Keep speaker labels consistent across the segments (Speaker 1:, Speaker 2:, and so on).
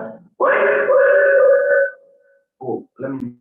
Speaker 1: Oh, let me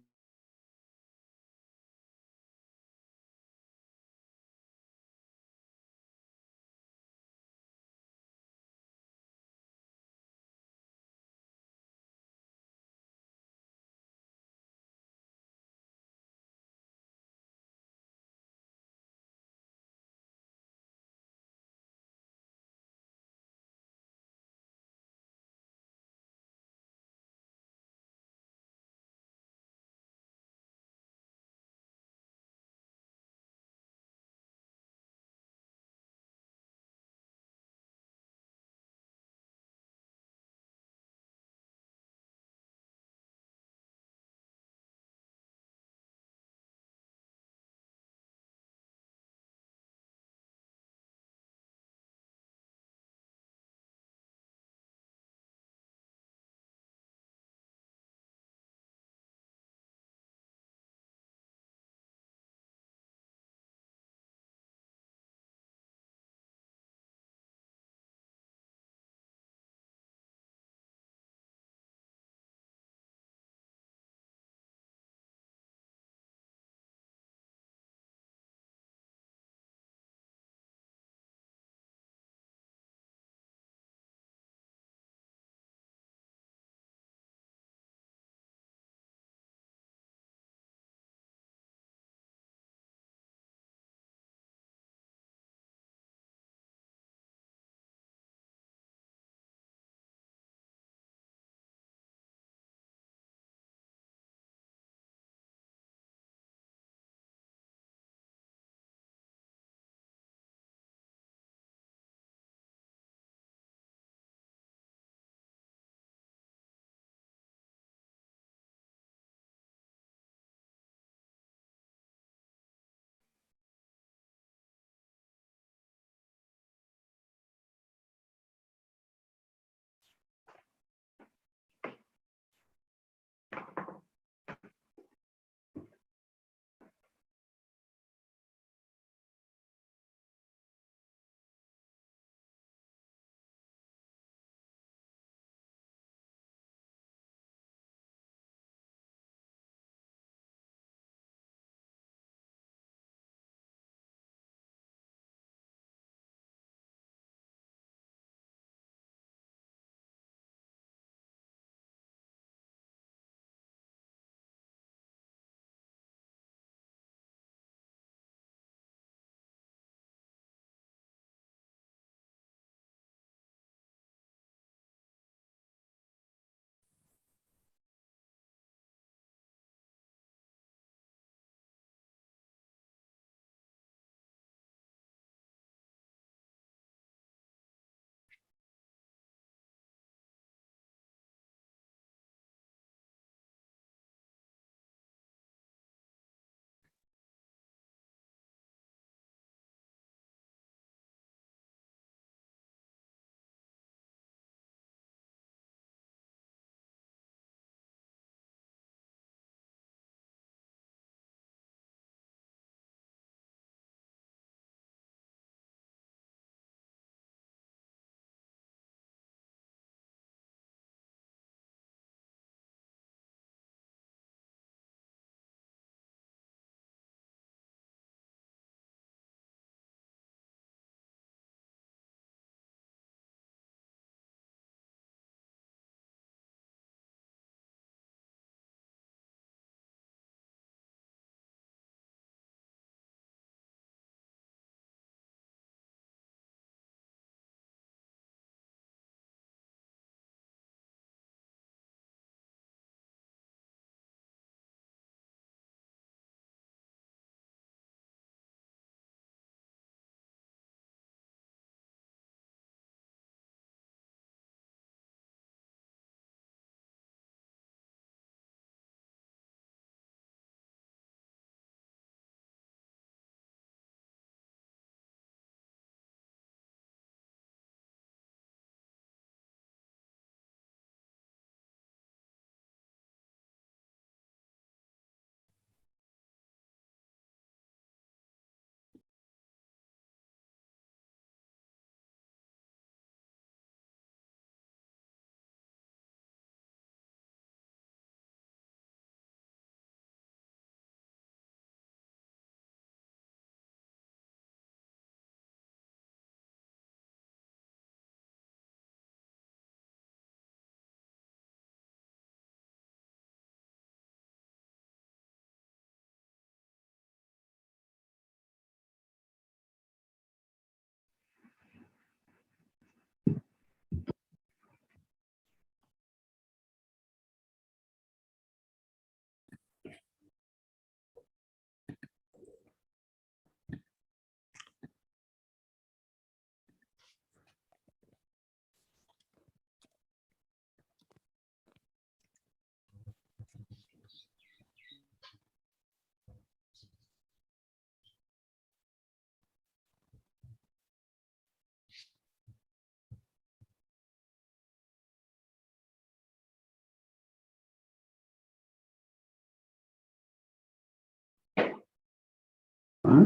Speaker 1: Huh?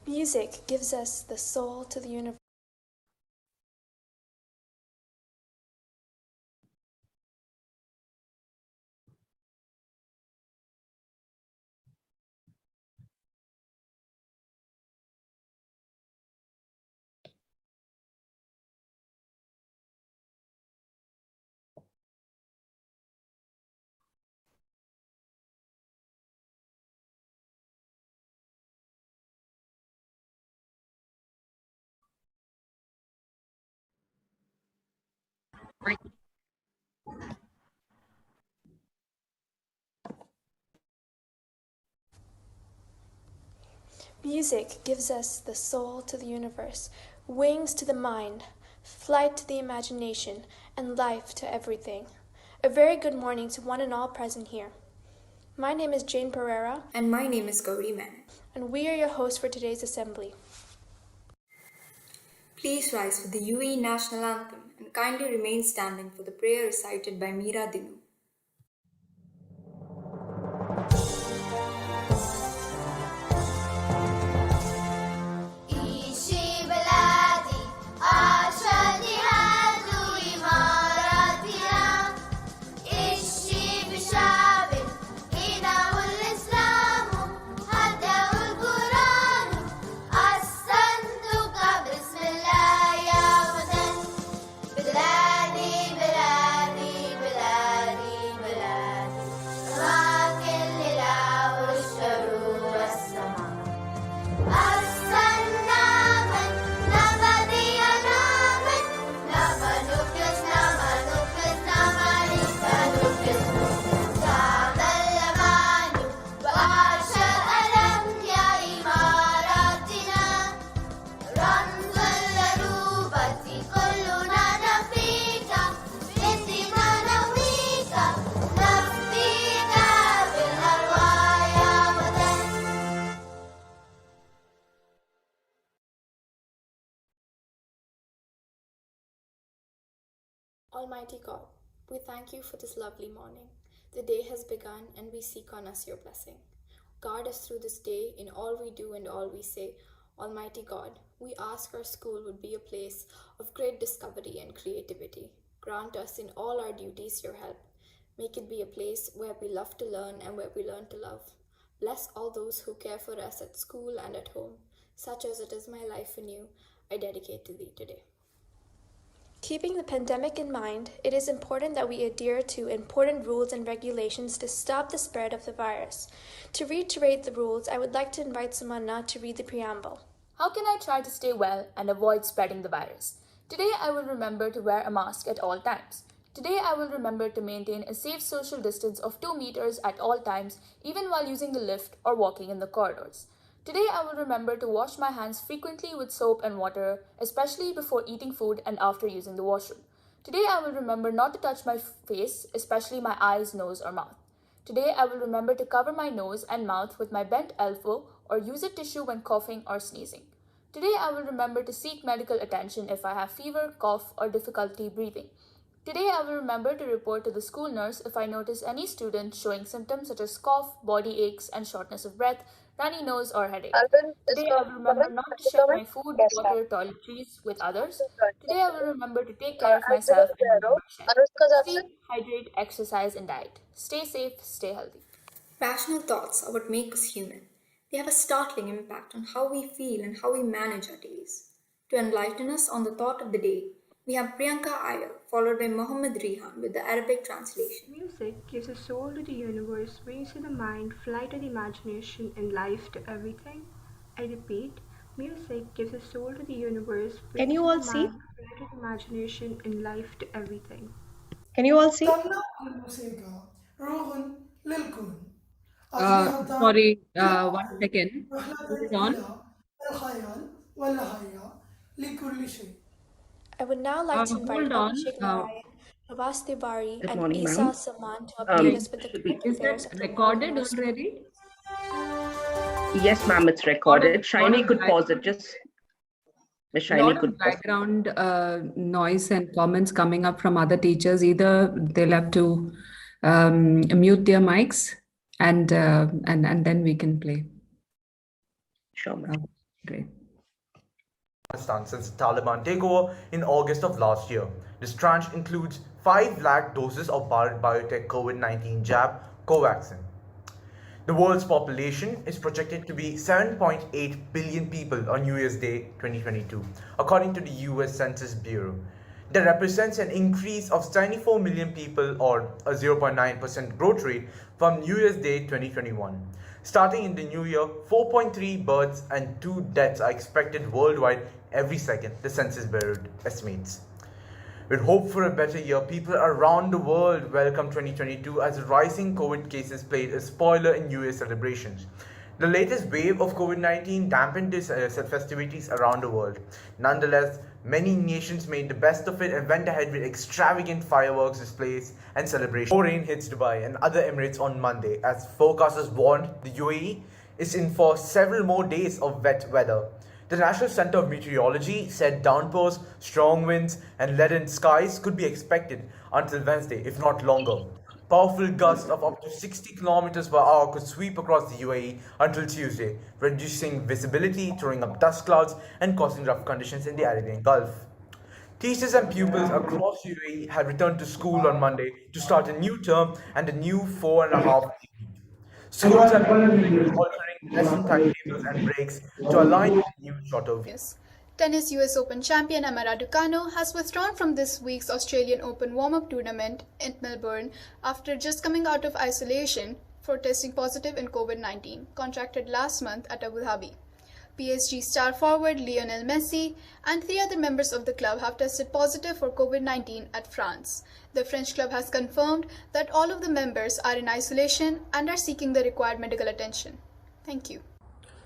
Speaker 2: Music gives us the soul to the universe. Music gives us the soul to the universe, wings to the mind, flight to the imagination, and life to everything. A very good morning to one and all present here. My name is Jane Pereira.
Speaker 3: And my name is Gauri Menon.
Speaker 2: And we are your hosts for today's assembly.
Speaker 3: Please rise for the UAE National Anthem and kindly remain standing for the prayer recited by Meera Dinu.
Speaker 2: Almighty God, we thank you for this lovely morning. The day has begun and we seek on us your blessing. Guard us through this day in all we do and all we say. Almighty God, we ask our school would be a place of great discovery and creativity. Grant us in all our duties your help. Make it be a place where we love to learn and where we learn to love. Bless all those who care for us at school and at home. Such as it is my life anew, I dedicate to thee today. Keeping the pandemic in mind, it is important that we adhere to important rules and regulations to stop the spread of the virus. To reiterate the rules, I would like to invite Sumanna to read the preamble.
Speaker 4: How can I try to stay well and avoid spreading the virus? Today I will remember to wear a mask at all times. Today I will remember to maintain a safe social distance of 2 meters at all times, even while using the lift or walking in the corridors. Today I will remember to wash my hands frequently with soap and water, especially before eating food and after using the washroom. Today I will remember not to touch my face, especially my eyes, nose, or mouth. Today I will remember to cover my nose and mouth with my bent elbow or use a tissue when coughing or sneezing. Today I will remember to seek medical attention if I have fever, cough, or difficulty breathing. Today I will remember to report to the school nurse if I notice any student showing symptoms such as cough, body aches, and shortness of breath, runny nose, or headache. Today I will remember not to share my food, water, toiletries with others. Today I will remember to take care of myself and never share. Sleep, hydrate, exercise, and diet. Stay safe, stay healthy.
Speaker 3: Rational thoughts are what make us human. They have a startling impact on how we feel and how we manage our days. To enlighten us on the thought of the day, we have Priyanka Iyer, followed by Mohammed Rihan with the Arabic translation.
Speaker 5: Music gives a soul to the universe, wings to the mind, flight to the imagination, and life to everything. I repeat, music gives a soul to the universe,
Speaker 6: Can
Speaker 5: wings
Speaker 6: you
Speaker 5: to
Speaker 6: all
Speaker 5: the
Speaker 6: see?
Speaker 5: mind, flight to the imagination, and life to everything.
Speaker 6: Can you all see?
Speaker 7: طلع الموسيقى روح للكون أصبحت
Speaker 8: Sorry, one second.
Speaker 7: رحلة
Speaker 8: Hold on.
Speaker 7: إلى الخيال والهيا لكل شيء.
Speaker 2: I would now like to invite
Speaker 8: Hold on.
Speaker 2: Abhishek Narayan, Pravas Tiwari,
Speaker 6: Good
Speaker 2: and
Speaker 6: morning,
Speaker 2: Isa
Speaker 6: ma'am.
Speaker 2: Saman to update us with the current
Speaker 8: Is
Speaker 2: affairs
Speaker 8: that
Speaker 2: of the
Speaker 8: recorded
Speaker 2: world.
Speaker 8: already?
Speaker 6: Yes, ma'am, it's recorded. Shiny could pause it. Just Miss
Speaker 8: A
Speaker 6: Shiny
Speaker 8: lot
Speaker 6: could
Speaker 8: of
Speaker 6: pause.
Speaker 8: background noise and comments coming up from other teachers. Either they'll have to mute their mics and then we can play.
Speaker 6: Sure, ma'am.
Speaker 8: Great.
Speaker 1: Afghanistan since the Taliban takeover in August of last year. This tranche includes 5 lakh doses of Bharat Biotech COVID-19 jab Covaxin. The world's population is projected to be 7.8 billion people on New Year's Day 2022, according to the US Census Bureau. That represents an increase of 74 million people, or a 0.9% growth rate from New Year's Day 2021. Starting in the new year, 4.3 births and 2 deaths are expected worldwide every second, the Census Bureau estimates. With hope for a better year, people around the world welcome 2022 as rising COVID cases played a spoiler in New Year celebrations. The latest wave of COVID-19 dampened these festivities around the world. Nonetheless, many nations made the best of it and went ahead with extravagant fireworks displays and celebrations. More rain hits Dubai and other Emirates on Monday, as forecasters warned the UAE is in for several more days of wet weather. The National Center of Meteorology said downpours, strong winds, and leaden skies could be expected until Wednesday, if not longer. Powerful gusts of up to 60 kilometers per hour could sweep across the UAE until Tuesday, reducing visibility, throwing up dust clouds, and causing rough conditions in the Arabian Gulf. Teachers and pupils across UAE had returned to school on Monday to start a new term and a new 4.5 week. Schools have been altering lesson timetables and breaks to align with the new shorter week.
Speaker 9: Tennis US Open champion Amara Ducano has withdrawn from this week's Australian Open warm-up tournament in Melbourne after just coming out of isolation for testing positive in COVID-19, contracted last month at Abu Dhabi. PSG star forward Lionel Messi and 3 other members of the club have tested positive for COVID-19 at France. The French club has confirmed that all of the members are in isolation and are seeking the required medical attention. Thank you.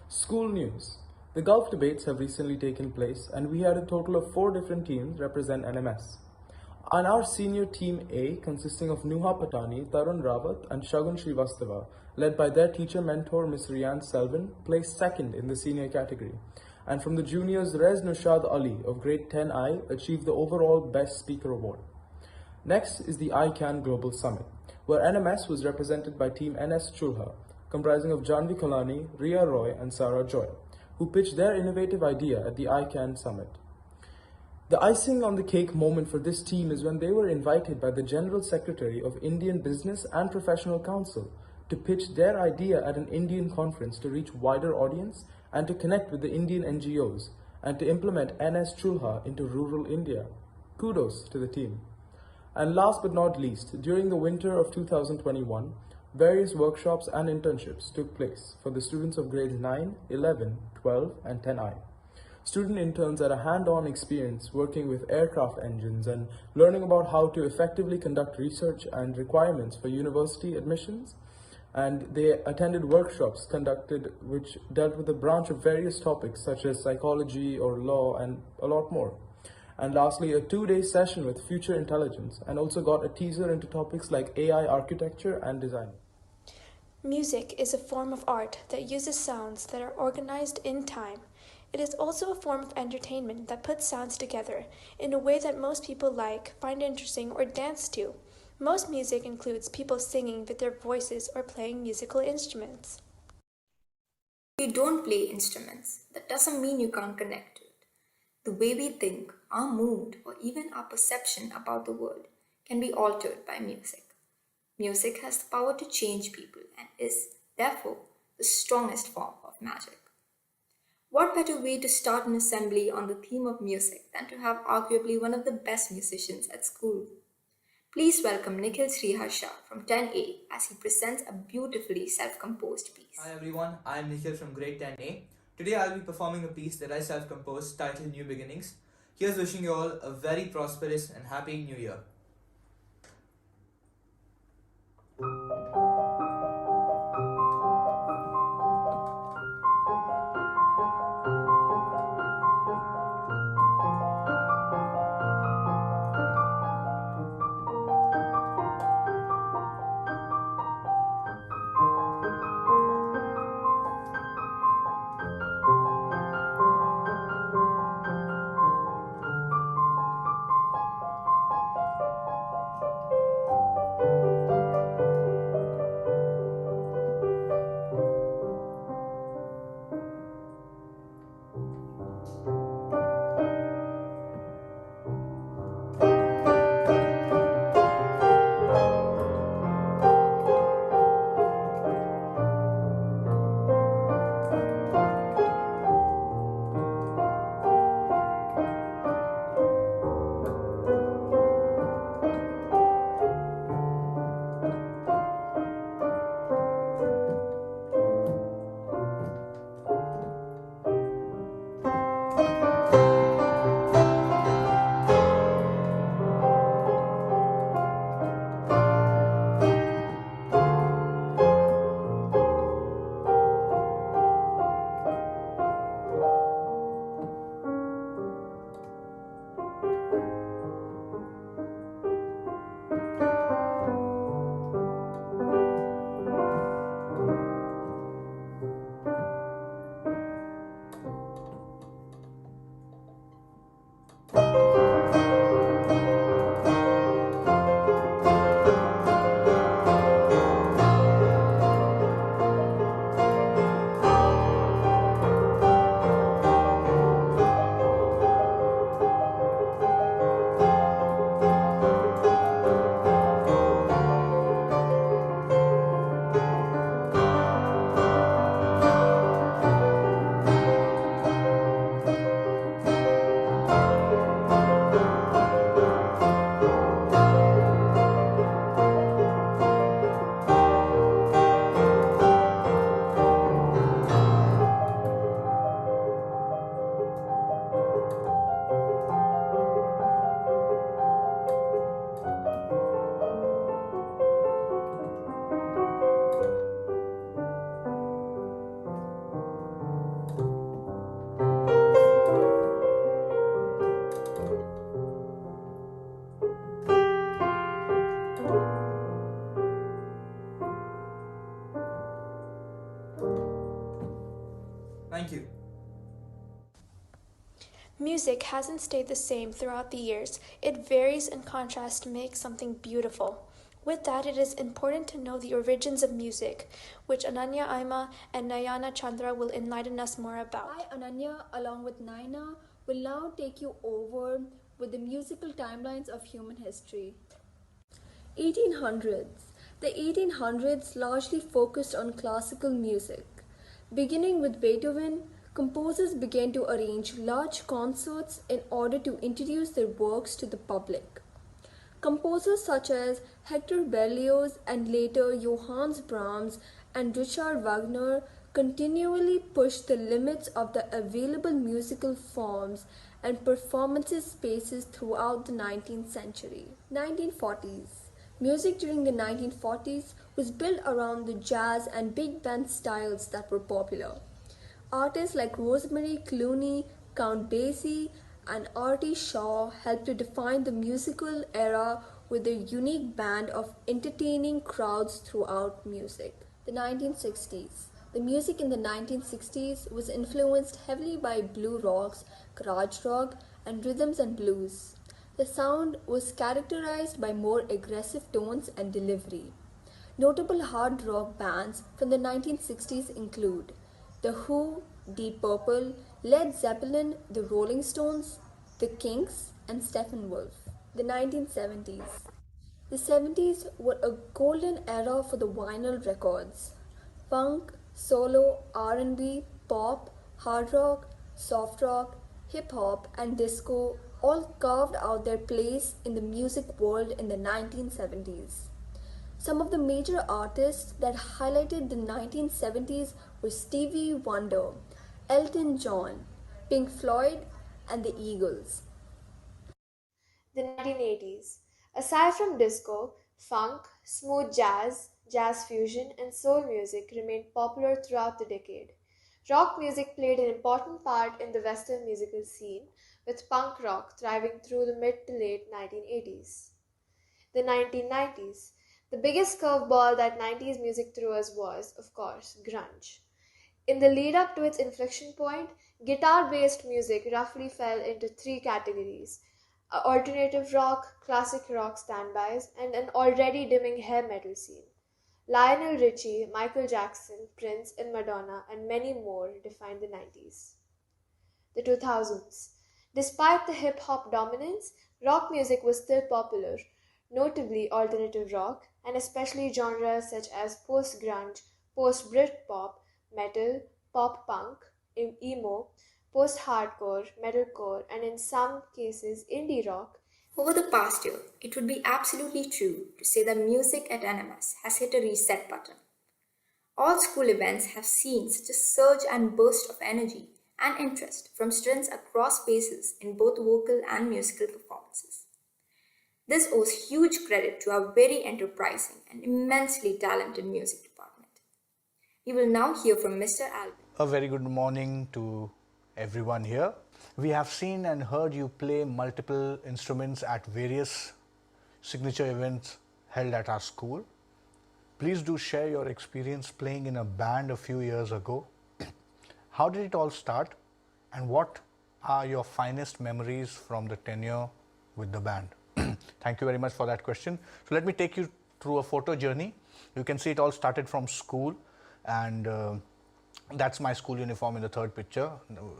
Speaker 10: School news. The Gulf debates have recently taken place and we had a total of 4 different teams represent NMS. On our senior team A, consisting of Nuha Patani, Tarun Rawat and Shagun Srivastava, led by their teacher mentor Ms. Rian Selvin, placed second in the senior category. And from the juniors, Rez Nushad Ali of grade 10I achieved the overall Best Speaker Award. Next is the ICANN Global Summit, where NMS was represented by Team NS Chulha, comprising of Janvi Kalani, Ria Roy and Sarah Joy, who pitched their innovative idea at the ICANN Summit. The icing on the cake moment for this team is when they were invited by the General Secretary of Indian Business and Professional Council to pitch their idea at an Indian conference to reach wider audience and to connect with the Indian NGOs and to implement NS Chulha into rural India. Kudos to the team. And last but not least, during the winter of 2021, various workshops and internships took place for the students of grades 9, 11, 12 and 10I. Student interns had a hand-on experience working with aircraft engines and learning about how to effectively conduct research and requirements for university admissions. and they attended workshops conducted which dealt with a branch of various topics such as psychology or law and a lot more. And lastly, a 2-day session with Future Intelligence, and also got a teaser into topics like AI architecture and design.
Speaker 11: Music is a form of art that uses sounds that are organized in time. It is also a form of entertainment that puts sounds together in a way that most people like, find interesting, or dance to. Most music includes people singing with their voices or playing musical instruments.
Speaker 3: If you don't play instruments, that doesn't mean you can't connect to it. The way we think, our mood, or even our perception about the world can be altered by music. Music has the power to change people and is, therefore, the strongest form of magic. What better way to start an assembly on the theme of music than to have arguably one of the best musicians at school? Please welcome Nikhil Sriharsha from 10A as he presents a beautifully self-composed piece.
Speaker 12: Hi everyone, I am Nikhil from grade 10A. Today I'll be performing a piece that I self-composed titled New Beginnings. Here's wishing you all a very prosperous and happy new year. Thank you.
Speaker 11: Music hasn't stayed the same throughout the years. It varies in contrast to make something beautiful. With that, it is important to know the origins of music, which Ananya Aima and Nayana Chandra will enlighten us more about.
Speaker 13: I, Ananya, along with Naina, will now take you over with the musical timelines of human history. 1800s. The 1800s largely focused on classical music. Beginning with Beethoven, composers began to arrange large concerts in order to introduce their works to the public. Composers such as Hector Berlioz and later Johannes Brahms and Richard Wagner continually pushed the limits of the available musical forms and performances spaces throughout the 19th century. 1940s. Music during the 1940s was built around the jazz and big band styles that were popular. Artists like Rosemary Clooney, Count Basie, and Artie Shaw helped to define the musical era with their unique band of entertaining crowds throughout music. The 1960s. The music in the 1960s was influenced heavily by blue rocks, garage rock, and rhythms and blues. The sound was characterized by more aggressive tones and delivery. Notable hard rock bands from the 1960s include The Who, Deep Purple, Led Zeppelin, The Rolling Stones, The Kinks, and Steppenwolf. The 1970s. The 70s were a golden era for the vinyl records. Funk, solo, R&B, pop, hard rock, soft rock, hip hop, and disco all carved out their place in the music world in the 1970s. Some of the major artists that highlighted the 1970s were Stevie Wonder, Elton John, Pink Floyd, and the Eagles.
Speaker 14: The 1980s. Aside from disco, funk, smooth jazz, jazz fusion, and soul music remained popular throughout the decade. Rock music played an important part in the Western musical scene, with punk rock thriving through the mid to late 1980s. The 1990s. The biggest curveball that 90s music threw us was, of course, grunge. In the lead up to its inflection point, guitar based music roughly fell into three categories: alternative rock, classic rock standbys, and an already dimming hair metal scene. Lionel Richie, Michael Jackson, Prince, and Madonna, and many more defined the 90s. The 2000s. Despite the hip hop dominance, rock music was still popular, notably alternative rock, and especially genres such as post grunge, post Britpop, metal, pop punk, emo, post hardcore, metalcore, and in some cases indie rock.
Speaker 3: Over the past year, it would be absolutely true to say that music at NMS has hit a reset button. All school events have seen such a surge and burst of energy and interest from students across spaces in both vocal and musical performances. This owes huge credit to our very enterprising and immensely talented music department. We will now hear from Mr. Alvin.
Speaker 15: A very good morning to everyone here. We have seen and heard you play multiple instruments at various signature events held at our school. Please do share your experience playing in a band a few years ago. How did it all start, and what are your finest memories from the tenure with the band? Thank you very much for that question. So let me take you through a photo journey. You can see it all started from school, and that's my school uniform in the third picture.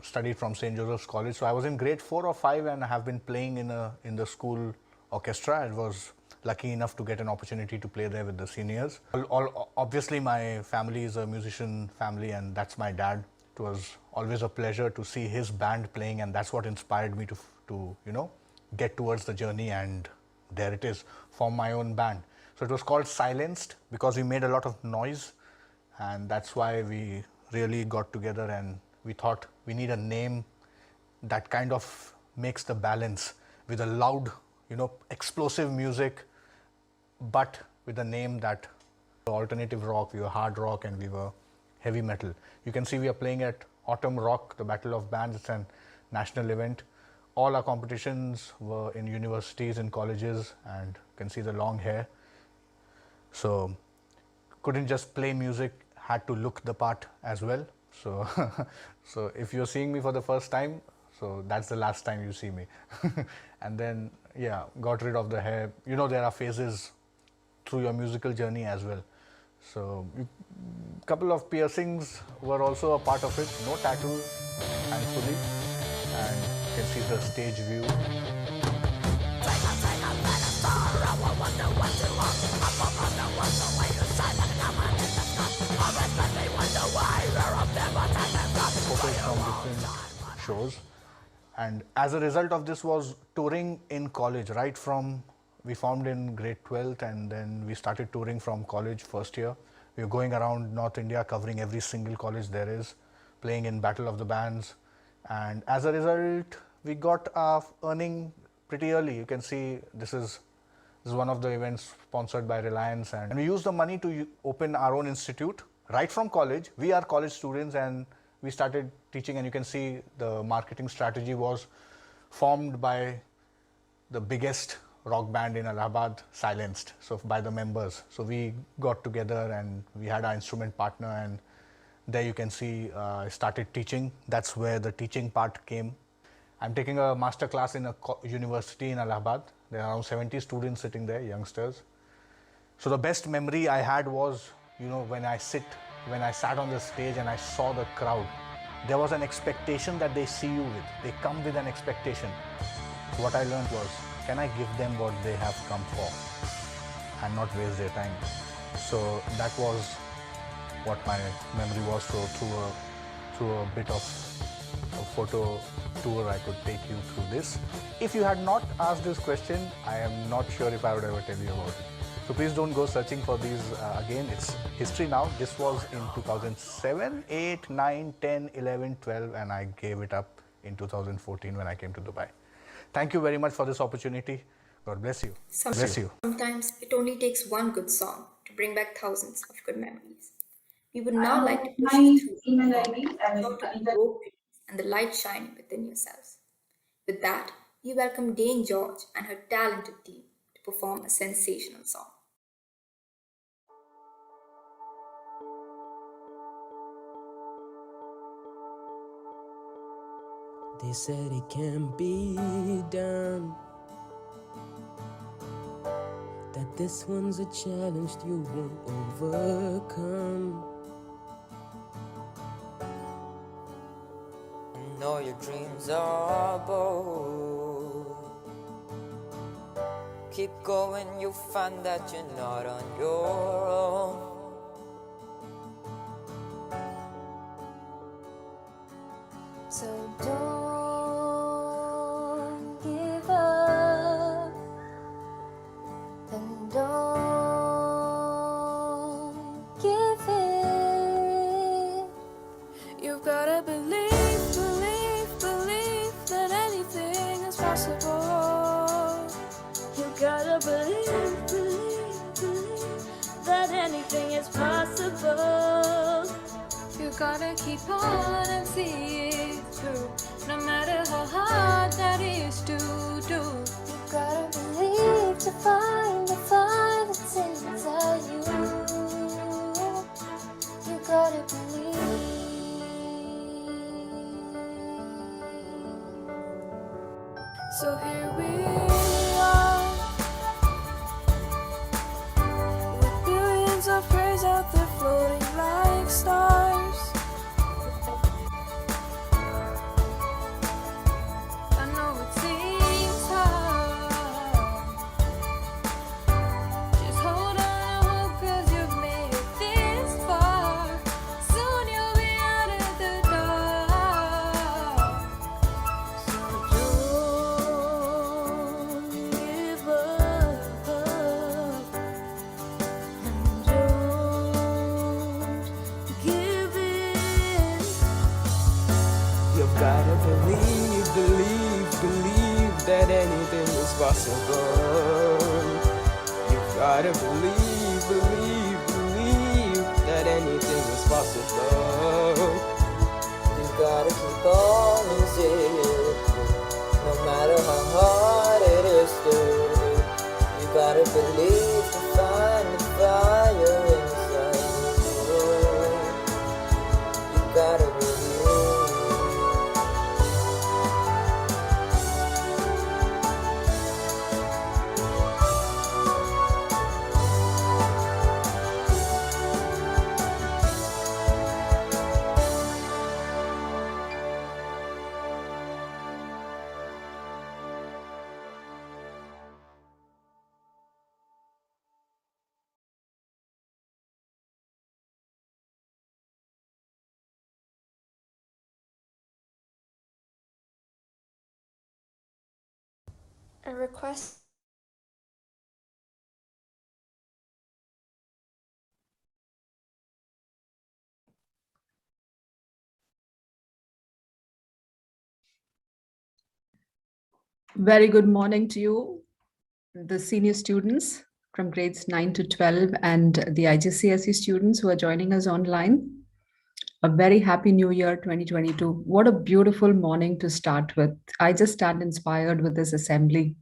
Speaker 15: Studied from St. Joseph's College. So I was in grade 4 or 5 and I have been playing in the school orchestra. I was lucky enough to get an opportunity to play there with the seniors. Obviously my family is a musician family, and that's my dad. It was always a pleasure to see his band playing, and that's what inspired me to get towards the journey, and there it is, form my own band. So it was called Silenced because we made a lot of noise, and that's why we really got together and we thought we need a name that kind of makes the balance with a loud, explosive music, but with a name that alternative rock, we were hard rock, and we were heavy metal. You can see we are playing at Autumn Rock, the Battle of Bands. It's a national event. All our competitions were in universities and colleges, and you can see the long hair. So couldn't just play music, had to look the part as well. So so if you're seeing me for the first time, so that's the last time you see me. And then got rid of the hair. There are phases through your musical journey as well. So a couple of piercings were also a part of it. No tattoo, thankfully. And you can see the stage view. Photos from different shows, and as a result of this was touring in college. Right from we formed in grade 12th, and then we started touring from college first year. We were going around North India, covering every single college there is, playing in Battle of the Bands, and as a result we got our earning pretty early. You can see this is This is one of the events sponsored by Reliance, and we used the money to open our own institute right from college. We are college students and we started teaching, and you can see the marketing strategy was formed by the biggest rock band in Allahabad, Silenced, so by the members. So we got together and we had our instrument partner, and there you can see I started teaching. That's where the teaching part came. I'm taking a master class in a university in Allahabad. There are around 70 students sitting there, youngsters. So the best memory I had was, when I sat on the stage and I saw the crowd, there was an expectation that they see you with. They come with an expectation. What I learned was, can I give them what they have come for and not waste their time? So that was what my memory was. So through a bit of a photo tour, I could take you through this. If you had not asked this question, I am not sure if I would ever tell you about it. So please don't go searching for these again. It's history now. This was in 2007, 8, 9, 10, 11, 12, and I gave it up in 2014 when I came to Dubai. Thank you very much for this opportunity. God bless you. Bless you.
Speaker 3: Sometimes it only takes one good song to bring back thousands of good memories. We would now like to push you through email ID and the light shining within yourselves. With that, we welcome Dane George and her talented team to perform a sensational song.
Speaker 16: They said it can't be done, that this one's a challenge you won't overcome. I know your dreams are bold. Keep going, you'll find that you're not on your own.
Speaker 17: So don't give up, and don't give in.
Speaker 11: You've gotta believe, believe, believe that anything is possible.
Speaker 17: You gotta believe, believe, believe that anything is possible.
Speaker 11: You gotta keep on and see it through, no matter how hard that is to do.
Speaker 17: You gotta believe to find the fire that's inside you. You gotta believe.
Speaker 11: So here we are, with billions of prayers out there floating like stars. I know it seems hard. Just hold on to hope, 'cause you've made it this far. Soon you'll be out of the dark. So don't give up, and don't give in.
Speaker 16: You've gotta believe, believe, believe that anything is possible. You've gotta believe, believe, believe that anything is possible. You've gotta keep on and see it, no matter how hard it is to do. You gotta believe to find the fire inside you. You gotta believe.
Speaker 11: A request.
Speaker 8: Very good morning to you. the senior students from grades 9 to 12 and the IGCSE students who are joining us online. A very happy new year 2022. What a beautiful morning to start with. I just stand inspired with this assembly.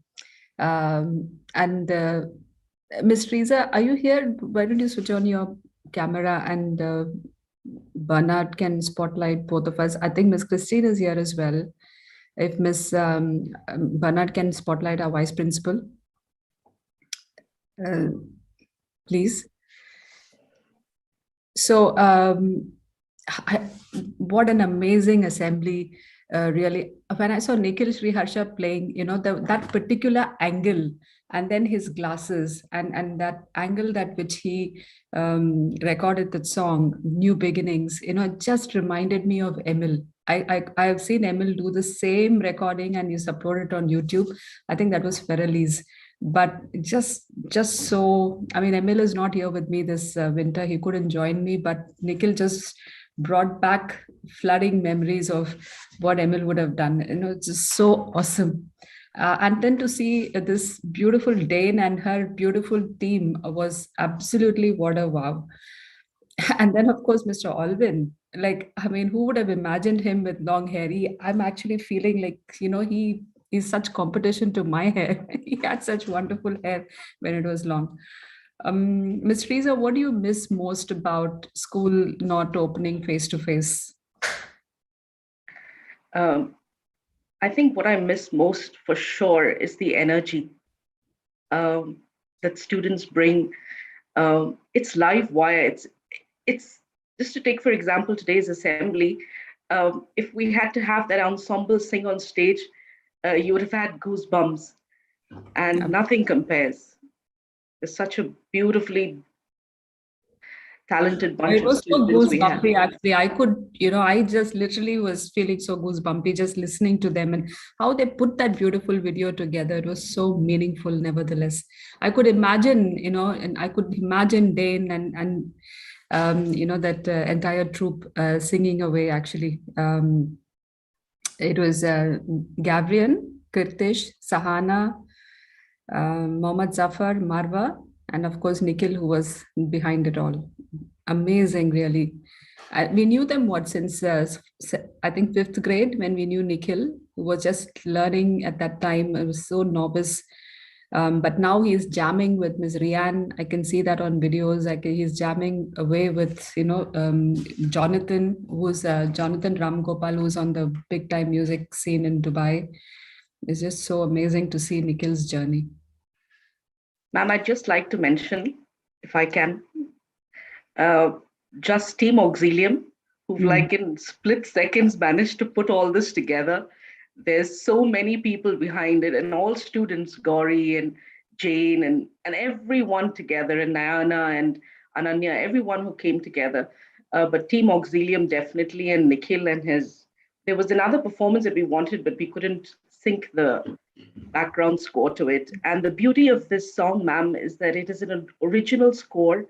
Speaker 8: And Ms. Teresa, are you here? Why don't you switch on your camera and Bernard can spotlight both of us. I think Ms. Christine is here as well. If Ms. Bernard can spotlight our vice principal. Please. So what an amazing assembly. Really, when I saw Nikhil Sriharsha playing, you know, that particular angle and then his glasses and that angle that which he recorded that song, New Beginnings, you know, it just reminded me of Emil. I have seen Emil do the same recording and he's uploaded it on YouTube. I think that was Ferrelli's. But just so, I mean, Emil is not here with me this winter. He couldn't join me, but Nikhil just brought back flooding memories of what Emil would have done. You know, it's just so awesome. And then to see this beautiful Dane and her beautiful team was absolutely what a wow. And then, of course, Mr. Alvin, like, I mean, who would have imagined him with long hair? I'm actually feeling like, you know, he is such competition to my hair. He had such wonderful hair when it was long. Ms. Teresa, what do you miss most about school not opening face-to-face?
Speaker 6: I think what I miss most for sure is the energy that students bring. It's live wire. It's just to take, for example, today's assembly. If we had to have that ensemble sing on stage, you would have had goosebumps, and nothing compares. There's such a beautifully talented bunch
Speaker 8: it was
Speaker 6: of
Speaker 8: so
Speaker 6: students we had.
Speaker 8: goosebumpy, actually. I could, you know, I just literally was feeling so goosebumpy just listening to them and how they put that beautiful video together. It was so meaningful, nevertheless. I could imagine, you know, and I could imagine Dane and you know, that entire troupe singing away, actually. It was Gavrian, Kirtish, Sahana, Mohammad Zafar, Marwa, and of course Nikhil, who was behind it all. Amazing, really. We knew them since I think 5th grade, when we knew Nikhil, who was just learning at that time. It was so novice. But now he's jamming with Ms. Rian. I can see that on videos. He's jamming away with, you know, Jonathan, who's Jonathan Ram Gopal, who's on the big time music scene in Dubai. It's just so amazing to see Nikhil's journey.
Speaker 6: Ma'am, I'd just like to mention, if I can, just Team Auxilium, who've like in split seconds managed to put all this together. There's so many people behind it, and all students, Gauri and Jane and everyone together, and Nayana and Ananya, everyone who came together. But Team Auxilium definitely, and Nikhil and there was another performance that we wanted, but we couldn't sync the background score to it. And the beauty of this song, ma'am, is that it is an original score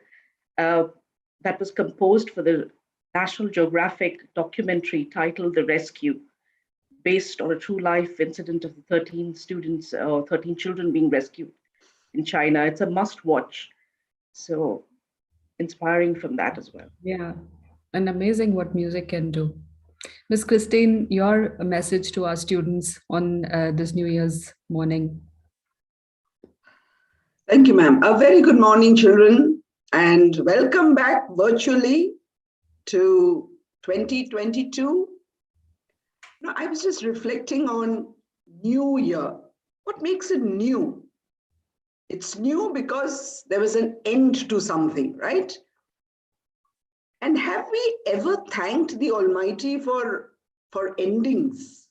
Speaker 6: that was composed for the National Geographic documentary titled The Rescue, based on a true life incident of the 13 students or 13 children being rescued in China. It's a must watch. So inspiring from that as well.
Speaker 8: Yeah, and amazing what music can do. Ms. Christine, your message to our students on this New Year's morning.
Speaker 18: Thank you, ma'am. A very good morning, children, and welcome back virtually to 2022. Now, I was just reflecting on New Year. What makes it new? It's new because there was an end to something, right? And have we ever thanked the Almighty for endings?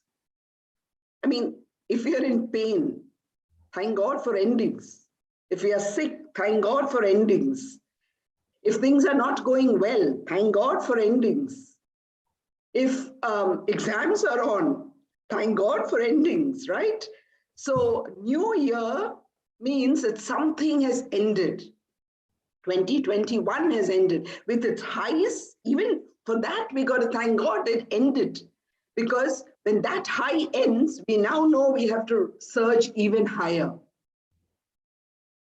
Speaker 18: I mean, if we are in pain, thank God for endings. If we are sick, thank God for endings. If things are not going well, thank God for endings. If exams are on, thank God for endings, right? So New Year means that something has ended. 2021 has ended with its highest. Even for that, we got to thank God it ended. Because when that high ends, we now know we have to surge even higher.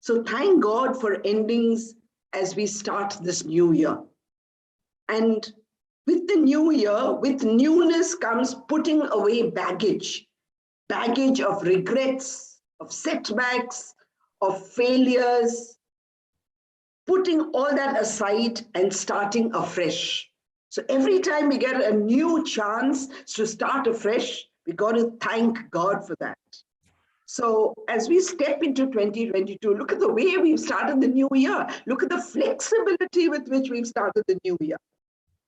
Speaker 18: So thank God for endings as we start this new year. And with the new year, with newness comes putting away baggage of regrets, of setbacks, of failures, putting all that aside and starting afresh. So every time we get a new chance to start afresh, we got to thank God for that. So as we step into 2022, look at the way we've started the new year. Look at the flexibility with which we've started the new year.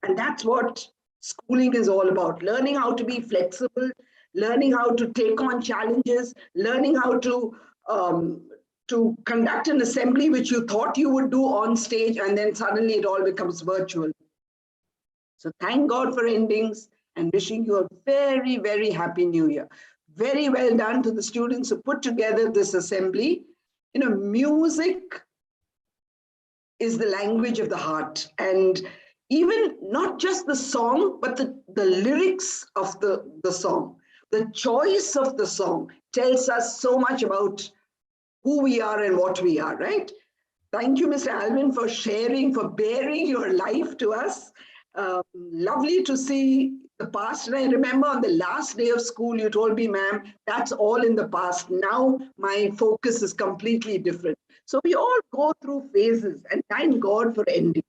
Speaker 18: And that's what schooling is all about, learning how to be flexible, learning how to take on challenges, learning how to conduct an assembly which you thought you would do on stage, and then suddenly it all becomes virtual. So thank God for endings and wishing you a very, very happy new year. Very well done to the students who put together this assembly. You know, music is the language of the heart. And even not just the song, but the lyrics of the song, the choice of the song tells us so much about who we are and what we are, right? Thank you, Mr. Alvin, for sharing, for bearing your life to us. Lovely to see the past. And I remember on the last day of school, you told me, ma'am, that's all in the past. Now my focus is completely different. So we all go through phases, and thank God for endings.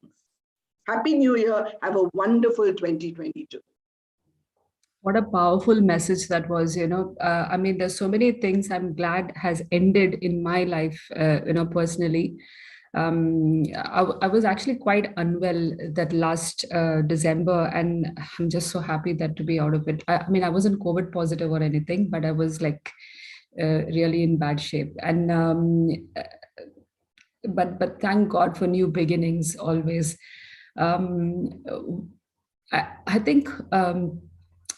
Speaker 18: Happy New Year. Have a wonderful 2022.
Speaker 8: What a powerful message that was, you know. I mean, there's so many things I'm glad has ended in my life, you know, personally. I was actually quite unwell that last December, and I'm just so happy that to be out of it. I mean, I wasn't COVID positive or anything, but I was like really in bad shape. And but thank God for new beginnings always. I think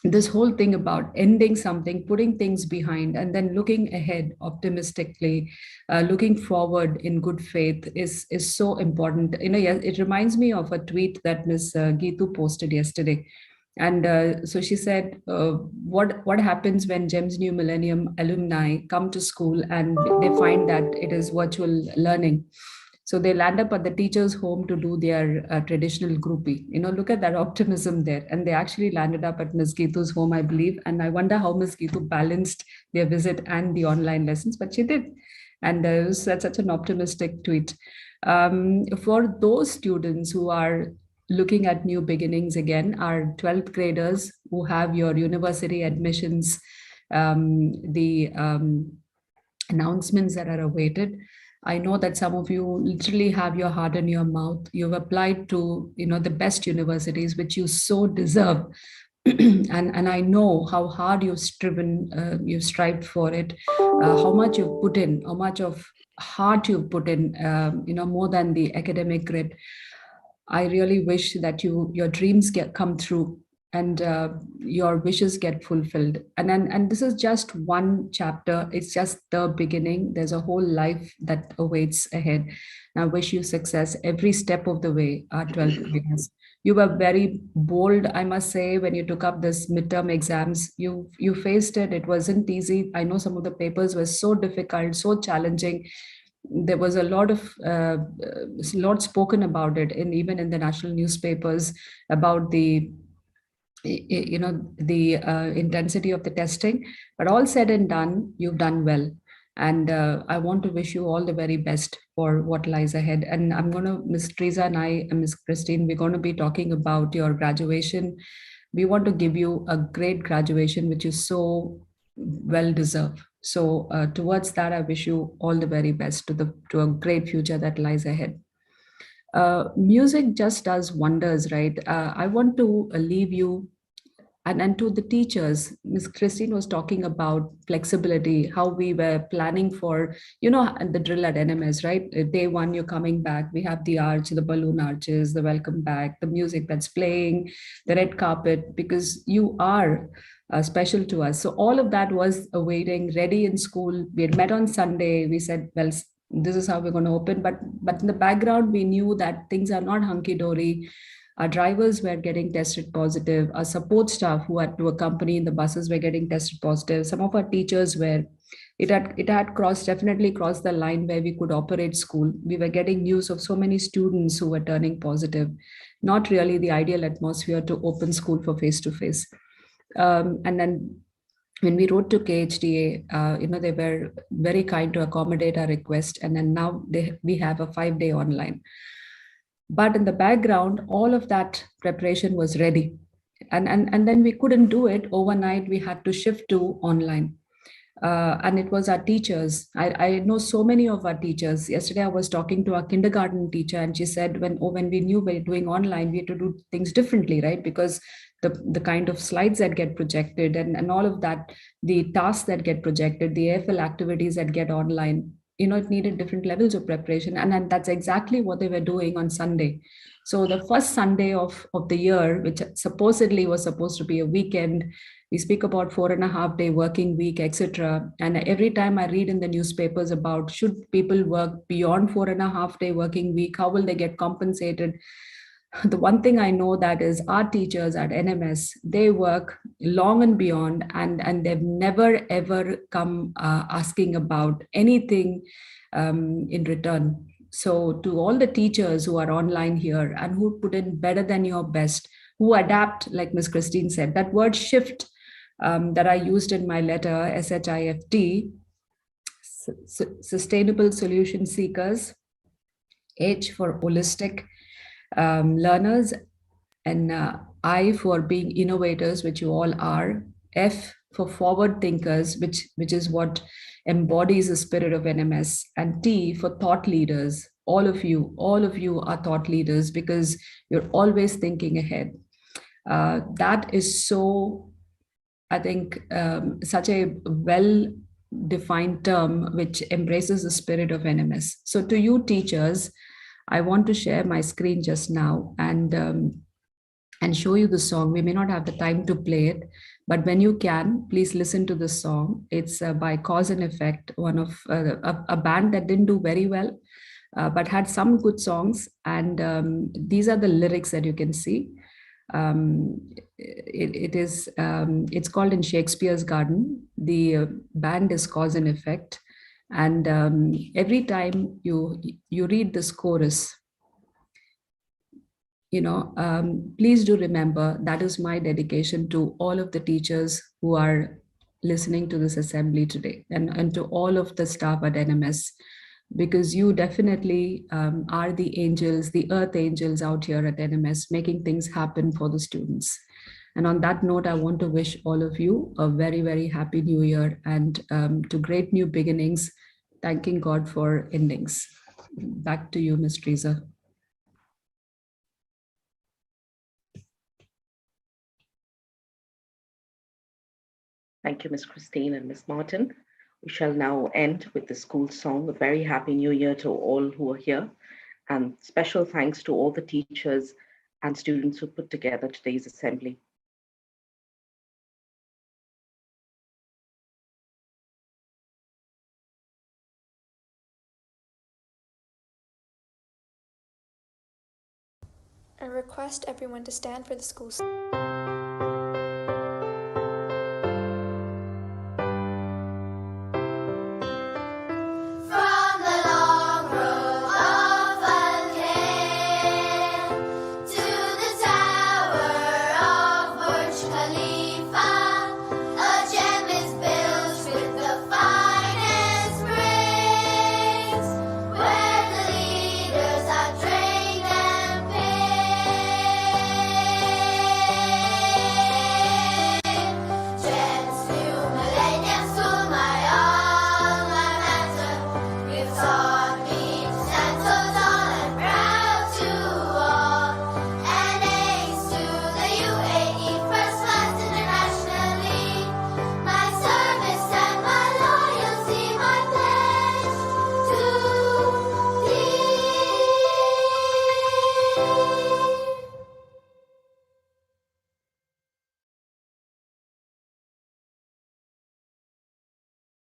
Speaker 8: this whole thing about ending something, putting things behind, and then looking ahead optimistically, looking forward in good faith is so important. You know, it reminds me of a tweet that Ms. Geetu posted yesterday. And so she said, what happens when GEMS New Millennium alumni come to school and they find that it is virtual learning? So they land up at the teacher's home to do their traditional groupie. You know, look at that optimism there. And they actually landed up at Ms. Geetu's home, I believe. And I wonder how Ms. Geetu balanced their visit and the online lessons, but she did. And it was such an optimistic tweet. For those students who are looking at new beginnings again, our 12th graders who have your university admissions, the announcements that are awaited, I know that some of you literally have your heart in your mouth. You've applied to, you know, the best universities, which you so deserve. and I know how hard you've striven, you've strived for it, how much you've put in, how much of heart you've put in, you know, more than the academic grit. I really wish that your dreams come true and your wishes get fulfilled. And this is just one chapter. It's just the beginning. There's a whole life that awaits ahead. And I wish you success every step of the way, our 12th graders. You were very bold, I must say, when you took up this midterm exams. You faced it. It wasn't easy. I know some of the papers were so difficult, so challenging. There was a lot spoken about it, even in the national newspapers, about the intensity of the testing. But all said and done, you've done well. And I want to wish you all the very best for what lies ahead. And I'm going to, Ms. Teresa and I and Ms. Christine, we're going to be talking about your graduation. We want to give you a great graduation, which you so well deserve. So towards that, I wish you all the very best to a great future that lies ahead. Music just does wonders, right? I want to leave you and to the teachers. Ms. Christine was talking about flexibility, how we were planning for, you know, the drill at NMS, right? Day one, you're coming back. We have the arch, the balloon arches, the welcome back, the music that's playing, the red carpet, because you are special to us. So all of that was awaiting, ready in school. We had met on Sunday. We said, well, this is how we're going to open. But in the background, we knew that things are not hunky-dory. Our drivers were getting tested positive. Our support staff who had to accompany in the buses were getting tested positive. Some of our teachers were it had definitely crossed the line where we could operate school. We were getting news of so many students who were turning positive. Not really the ideal atmosphere to open school for face to face. And then when we wrote to KHDA, they were very kind to accommodate our request. And then now we have a 5-day online. But in the background, all of that preparation was ready. And then we couldn't do it overnight. We had to shift to online. And it was our teachers. I know so many of our teachers. Yesterday, I was talking to our kindergarten teacher, and she said, when we knew we were doing online, we had to do things differently, right? Because the kind of slides that get projected and all of that, the tasks that get projected, the AFL activities that get online, it needed different levels of preparation. And that's exactly what they were doing on Sunday. So the first Sunday of the year, which supposedly was supposed to be a weekend, we speak about 4.5-day working week, etc. And every time I read in the newspapers about should people work beyond 4.5-day working week, how will they get compensated? The one thing I know that is our teachers at NMS, they work long and beyond, and they've never ever come asking about anything in return. So to all the teachers who are online here and who put in better than your best, who adapt, like Ms. Christine said, that word shift that I used in my letter, SHIFT, sustainable solution seekers, H for holistic learners, and I for being innovators, which you all are, F for forward thinkers, which is what embodies the spirit of NMS, and T for thought leaders. All of you are thought leaders because you're always thinking ahead. That is so, I think, such a well-defined term which embraces the spirit of NMS. So to you teachers, I want to share my screen just now and show you the song. We may not have the time to play it, but when you can, please listen to the song. It's by Cause and Effect, one of a band that didn't do very well, but had some good songs. And these are the lyrics that you can see. It's called In Shakespeare's Garden. The band is Cause and Effect. And every time you read this chorus, please do remember that is my dedication to all of the teachers who are listening to this assembly today, and to all of the staff at NMS, because you definitely are the angels, the earth angels out here at NMS, making things happen for the students. And on that note, I want to wish all of you a very, very happy new year and to great new beginnings, thanking God for endings. Back to you, Ms. Teresa.
Speaker 6: Thank you, Ms. Christine and Ms. Martin. We shall now end with the school song. A very happy new year to all who are here. And special thanks to all the teachers and students who put together today's assembly.
Speaker 11: I request everyone to stand for the school song.